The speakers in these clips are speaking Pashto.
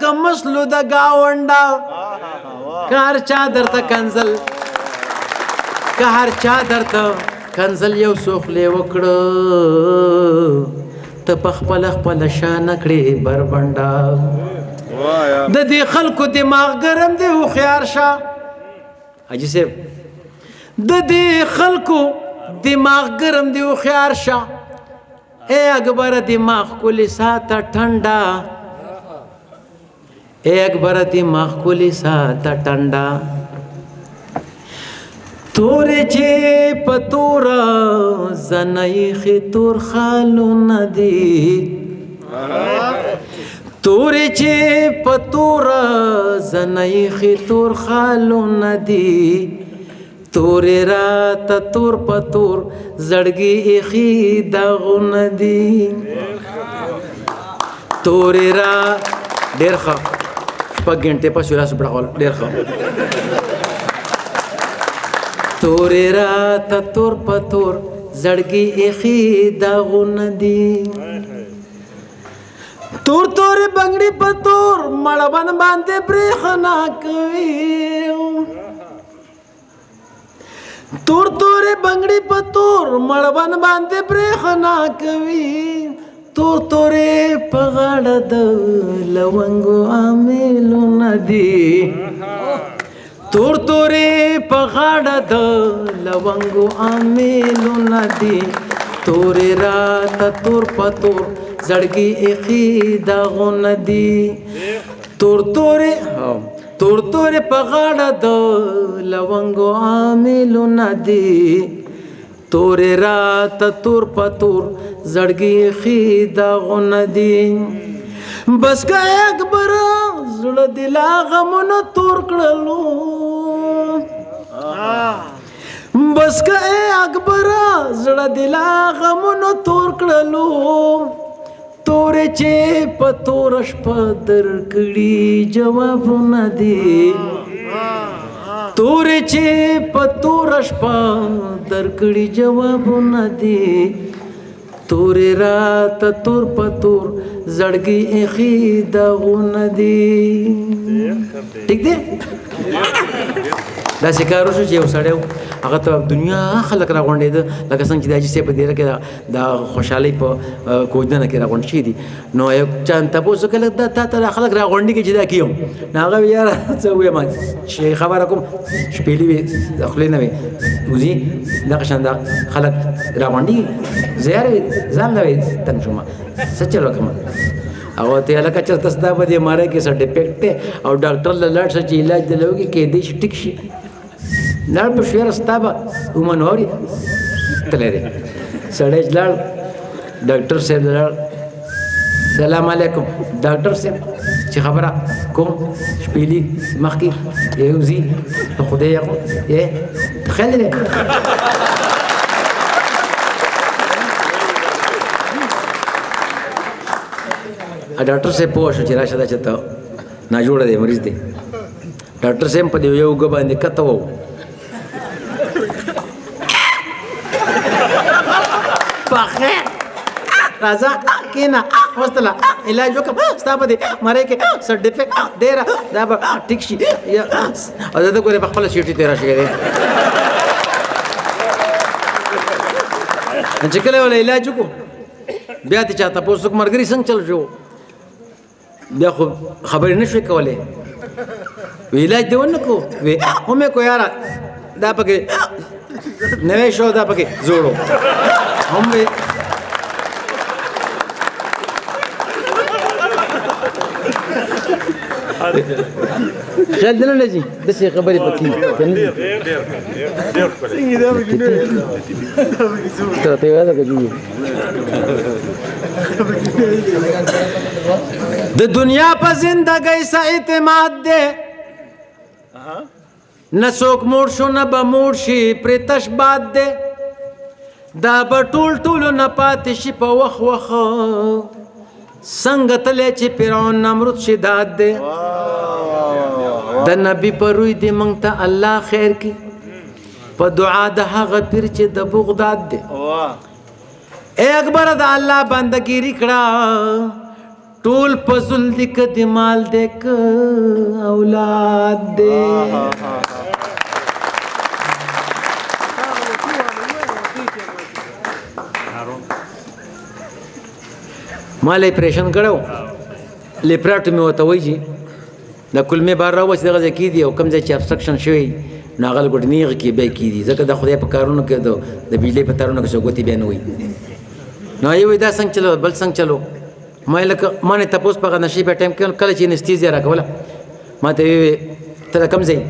کمسلو د گاونډا کار چا درته کنزل که هر چا درته کنزل یو سوخلې وکړه ته په خپل شان کړې بربنډا د دې خلکو دماغ ګرم دی هوښیار شه حاجي صاحب د دې خلکو دماغ ګرم دی هوښیار شه اے اکبر دماغ کولی ساته ټنډا اے اکبر دماغ کولی ساته ټنډا تورې چې په توره زنایخې تور خالونه دي تورې چې په توره زنایخې تور خالونه دي تورې راته تور په تور زړګي ایښي داغونه دي تورې را ډېر ښه شپږ ګنټې پس لاس بړول ډېر ښه تورې راته تور په تور زړګي ایښي داغونه دي تور تورې بنګړي په تور مړوند باندې برېښنا کوي تور تورې بنګړي په تور مړوند باندې برېښنا کوي تور تورې په غاړه د لونګو امیلونه دي تور تورې په غاړه د لونګو امیلونه دي تورې راته تور په تور زړګي ایښي داغونه دي تور تورې په غاړه د لونګو امیلونه دي تورې راته تور په تور زړګي ایښي داغونه دي بس که اکبر زړه دې لا غمونو تور کړلو بس که اکبر زړه دې لا غمونو تور کړلو تورې چې په توره شپه درکړي جوابونه دي تورې چې په توره شپه درکړي جوابونه دي تورې راته تور په تور زړګي ایښي داغونه دي ټیک دی داسې کار وشو چې یو سړی هغه ته دنیا خلک راغونډېده لکه څنګه چې د حاجي صاحب په دیره کې د خوشحالۍ په کوژدنه کې راغونډ شوي دي نو یو چا تپوس وکړه دا تا ته خلک راغونډېږي چې دا کیم نو هغه وی یاره څه ووایم چې خبره کوم شپېلې وې خولې نه وې وځي دغه شان دا خلک راغونډېږي زه یاره ځان نه وې تنګ شوم څه چل وکړم او ته لکه چېرته ستا په دې ماره کې څه ډیفیکټ دی او ډاکټر له لاړ شه چې علاج دې له وکړي کېدای شي ټیک شي لاړ په شویره ستا به ومنوري تللی دی سړی لاړ ډاکټر صاحب لاړ سلام علیکم ډاکټر صاحب چې خبره کوم شپېلي مخکې وځي په خدای یې خیال دی ډاکټر صاحب پوه شو چې راشه دا چې ته ناجوړه دی مریض دی ډاکټر صاحب په دې یو اوږه باندې کته وو پخیر راځه کېنه وستله علاج وکړه ستا په دې مرۍ کې څه ډیفیکټ ډېره دا به ټیک شي او زه د ګورې په خپله سیټي تېره شوې دی چې کله یې وله علاج وکړو بیا دې چا تپوس وکړو ملګري څنګه چل شو بیا خو خبرې نه شوې کولی وی علاج دې ونه کړو وی ومې کو یاره دا پکې نوی شو دا پکې زوړو هم وی خیال دې نه لځي داسې خبرې پکې د دنیا په زندګۍ څه اعتماد دی نه څوک موړ شو نه به موړ شي پرې تش باد دی دا به ټولو نه پاتې شي په وخ څنګه تللی چې فرعون نمرود شداد دی د نبي په روی دې موږ ته الله خیر کړي په دعا د هغه پیر چې د بغداد دی اے اکبر د الله بندګيري کړه ټول پزل دی کدی مال دی ک اولاد دی مال اپریشن کړو لیپراټومي وته وایي د کلمې بار راوځي دغه ځکه دی او کم ځای چې ابسترکشن شوی ناغل ګډنیغ کې به کی دي ځکه د خدای په کارونو کې د بجلی په تارونو کې څوګوتی بیان وي نو یو دا څنګه چلو بل څنګه چلو ما لکه ما نه تاسو په نشي په ټایم کې کله چې انستیزیا راکوله ما ته تر کم ځای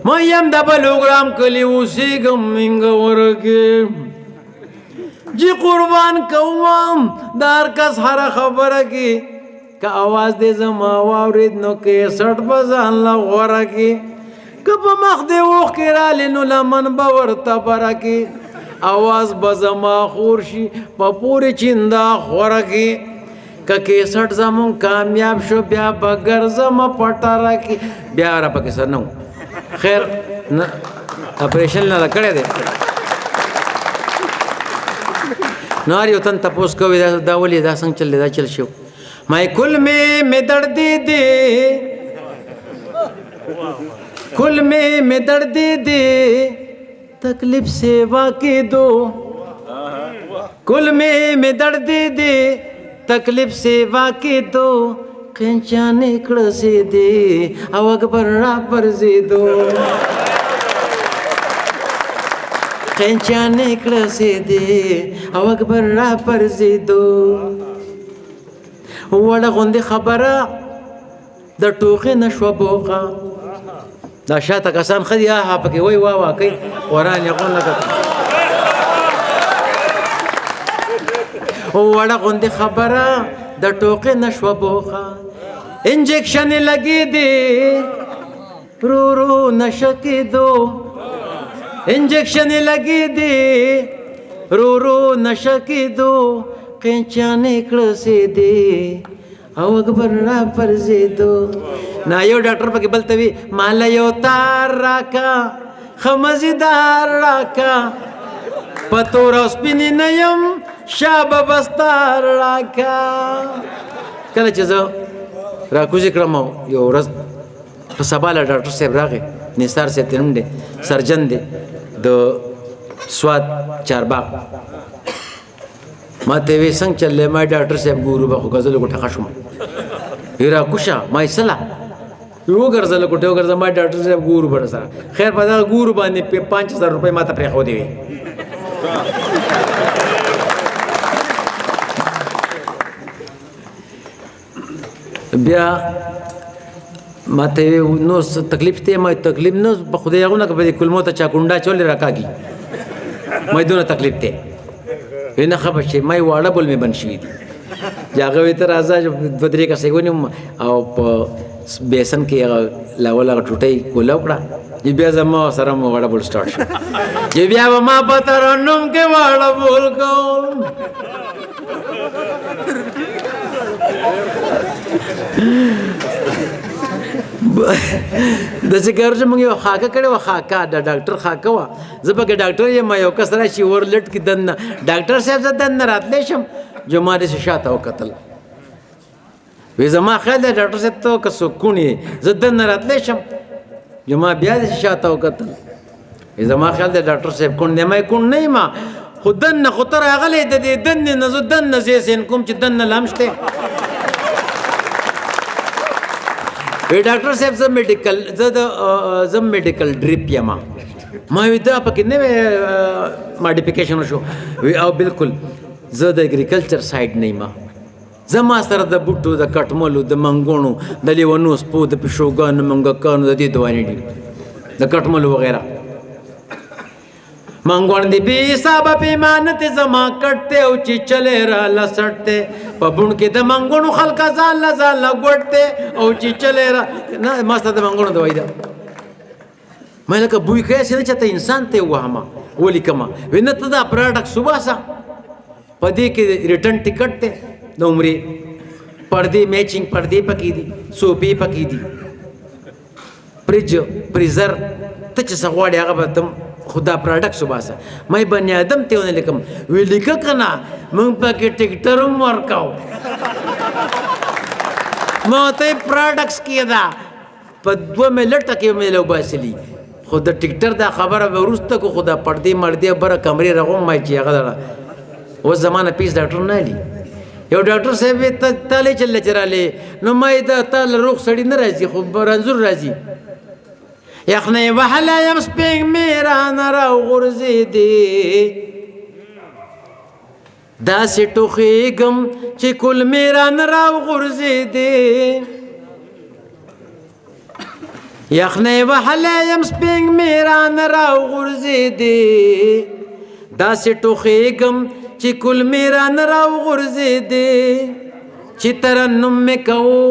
ما یم د بلوګرام کلی اوسېګم منګ ورګه جی قربان کوم دار کس هر خبره کې که आवाज دې زما واورید نو کې 60 بزان لا غوړه کې کپ مخ دې وخ کې را لینو لمن باور ته برکه आवाज بزما خورشي په پوره چیندا غوړه کې که 60 زمون کامیاب شو بیا بغیر زما پټاره کې بیا را پکې سر نو خیر اپریشن نه کړی دی نار یو تن تپوس کوي دا ولې دا څنګه چل دا چل شو مای کل میں درد دے کل میں درد دے تکلیف سے واقع دو کل میں درد دے تکلیف سے واقع دو کنچا نکڑ سے دے او اکبر را پر زی دو کنچا نکڑ سے دے او اکبر را پر زی دو وړه غوندې خبره د ټوخې نشوه بوقه دا شاته کسان ښه دي ها پکې وایي وا وا کوي قرآن یقول لکه وړه غوندې خبره د ټوخې نشوه بوقه انجکشن لګې دی رو رو نشه کېدو انجکشن لګې دی رو رو نشه کېدو کنچا نکړه سي دي او اکبر را پرزیدو نا یو ډاکټر پکې بلته وی مال یو تار راکا خمزدار راکا پتور سپین نیم شاب بستار راکا کله چې زه راکوزي کړم یو ورځ په سباله ډاکټر صاحب راغی نثار صاحب تنم دی سرجن دی د سواد چارباغ ما ته وی څنګه چلې ما ډاکټر صاحب ګورو به خو غزل کوټه خشم هیرا کوشا ما سلا یو غرزل کوټه غرز ما ډاکټر صاحب ګورو بر سره خیر په دا ګورو باندې 5000 روپے ما ته پرې خو دی بیا ما ته نو تکلیف ته ما تکلیف نو په خدای غونه په کلمو ته چا کونډا چول راکاږي مې دونه تکلیف ته وینه خبر شي مې واړه بول مې بن شوې دي جاګه وې تر راځه د درې کا سیګونی او په بیسن کې لاوله ټوټي کولا وکړه بیا زما سره مو واړه بول سٹارټ شو بیا ما پته رنم کې واړه بول کوم د ذکر چې موږ یو خاکه کړو خاکه د ډاکټر خاکه وا زبګه ډاکټر یې ما یو کس راشي ورلټ کې دنه ډاکټر صاحب زه دنه راتلې شم جمعه دې شاته او قتل وې زما خیال دی ډاکټر صاحب ته که سکونی زه دنه راتلې شم جمعه بیا دې شاته او قتل وې زما خیال دی ډاکټر صاحب کون نه مې کون نه ما خدن خطر غلې د دې دنه نه زه دنه زین کوم چې دنه لامشته وی ډاکټر صاحب زه میډیکل ډریپ یم ما وی دا پکې نه ماډیفیکیشن شو وی او بالکل زه د اګریکلچر سایډ نه یم زما سره د بوټو د کټملو د منګونو د لیونو سپو د پښوګانو منګکانو د دې دوانې دي د کټملو وغیرہ منګون دی بي حساب پیمانه ته زما کټته او چې چلے را لسټته پبون کې د منګونو خلک ځان لا ګټته او چې چلے را نه ماسته د منګونو دوای دا مې لکه بوې کې چې ته انسان ته وهما ولي کما وینه ته دا پروډکټ صبحسا پدې کې ریټرن ټیکټ ته د عمرې پردې میچینګ پردې پکې دي سوپې پکې دي پریج پریزر ته چې سغواړي هغه به تم خدا پروډکټ صبحسا مې بنی ادم ته ونه لیکم وی لیک کنا مونږ پکې ټیکټر ورکاو ما ته پروډکټس کې دا په 2 منټه کې مې لو باسلی خو د ټیکټر دا خبره به ورسته کو خدا پردې مردې بره کمرې رغوم ما چې هغه و زمانه پیس ډاکټر نه لی یو ډاکټر صاحب ته تاله چل چراله نو ما دا تل روغ سړی نه راځي خو برنزور راځي یخنه وحلا یم سپینګ میرا نرا غرزي دی دا سټوخېګم چې کل میرا نرا غرزي دی یخنه وحلا یم سپینګ میرا نرا غرزي دی دا سټوخېګم چې کل میرا نرا غرزي دی چې ترنم مې کوو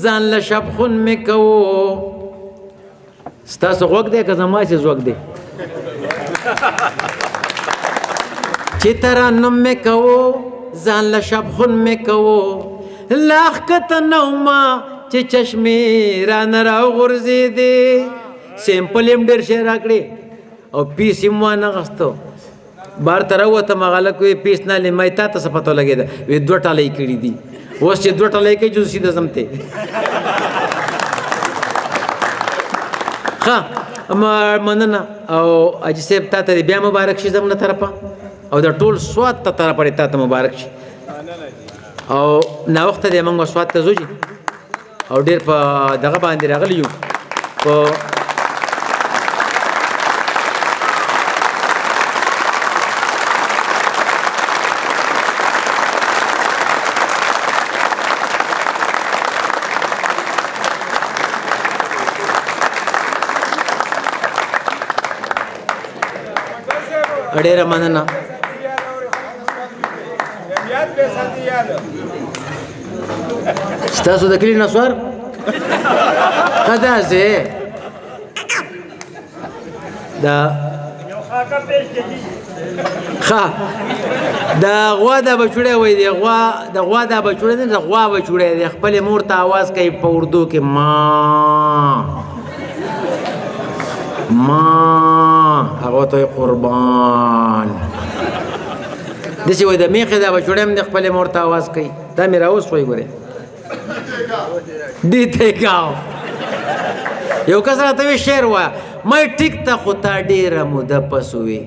ځان له شبخون مې کوو ستاسو غوږ دی که زما چې زوږ دی چې ترنم مې کوو ځان له شبخون مې کوو لاخ کته نوما چې چشمې رانه راوغورځېدې سیمپل یې ډېر شی راکړې او پیس یې م وانغستو بار ته راووتم هغه هلک وی پیس نه لې ما تا ته څه پته لګېده وی 2 ټالۍ کړي دي اوس چې 2 ټالۍ کوي جو سیده ځم ته ښه مننه او حاجي صاحب تا ته بیا مبارک شي زموږ طرفه او د ټول سوات ته طرفه تا ته مبارک شي او ناوخته دی موږ سوات ته ځو او ډېر په دغه باندې راغلی یو په ډېره مننه ستاسو د کلي نسوار ښه داسې دا ښه د غوا دا بچوړی وایي د غوا دا بچوړی دی د غوا بچوړی دی خپلې مور ته اواز کوي په اردو کې ما هغه ته قربان داسې وایي د میښې دا بچوړی هم د خپلې مور ته اواز کوي دا مې راوسوی ګورې دیته گاو یو کس راته وی شعر وایه مې ټیک ته خو تا ډېره موده پس وې